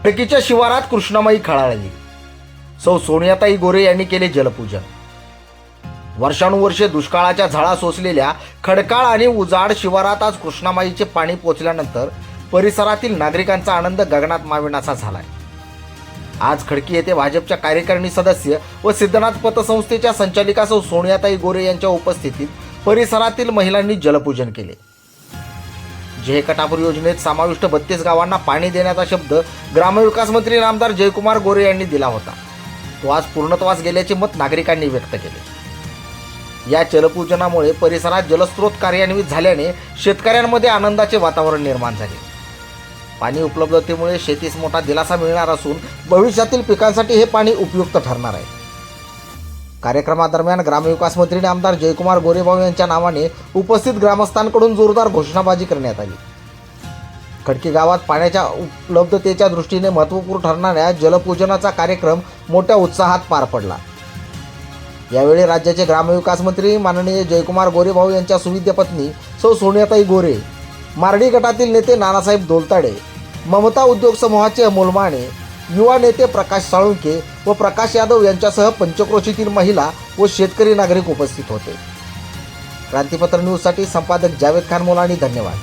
खडकीच्या शिवारात कृष्णामाई खळाळली. सौ सोनियाताई गोरे यांनी केले जलपूजन. वर्षानुवर्षे दुष्काळाच्या झळा सोसलेल्या खडकाळ आणि उजाड शिवारात आज कृष्णामाईचे पाणी पोचल्यानंतर परिसरातील नागरिकांचा आनंद गगनात मावेनासा झालाय. आज खडकी येथे भाजपच्या कार्यकारिणी सदस्य व सिद्धनाथ पतसंस्थेच्या संचालिका सौ सोनियाताई गोरे यांच्या उपस्थितीत परिसरातील महिलांनी जलपूजन केले. जे कटापूर योजनेत समाविष्ट 32 गावांना पाणी देण्याचा शब्द ग्रामविकास मंत्री नामदार जयकुमार गोरे यांनी दिला होता, तो आज पूर्णत्वास गेल्याचे मत नागरिकांनी व्यक्त केले. या जलपूजनामुळे परिसरात जलस्रोत कार्यान्वित झाल्याने शेतकऱ्यांमध्ये आनंदाचे वातावरण निर्माण झाले. पाणी उपलब्धतेमुळे शेतीस मोठा दिलासा मिळणार असून भविष्यातील पिकांसाठी हे पाणी उपयुक्त ठरणार आहे. कार्यक्रमादरम्यान ग्रामविकास मंत्री आमदार जयकुमार गोरेभाऊ यांच्या नावाने उपस्थित ग्रामस्थांकडून जोरदार घोषणाबाजी करण्यात आली. खडकी गावात पाण्याच्या उपलब्धतेच्या दृष्टीने महत्त्वपूर्ण ठरणाऱ्या जलपूजनाचा कार्यक्रम मोठ्या उत्साहात पार पडला. यावेळी राज्याचे ग्रामविकास मंत्री माननीय जयकुमार गोरेभाऊ यांच्या सुविद्य पत्नी सौ सोनियाताई गोरे, मारडी गटातील नेते नानासाहेब दोलताडे, ममता उद्योग समूहाचे अमोल माने, युवा नेते प्रकाश साळुंके व प्रकाश यादव यांच्यासह पंचक्रोशीतील महिला व शेतकरी नागरिक उपस्थित होते. क्रांतीपत्र न्यूजसाठी संपादक जावेद खान मोलानी, धन्यवाद.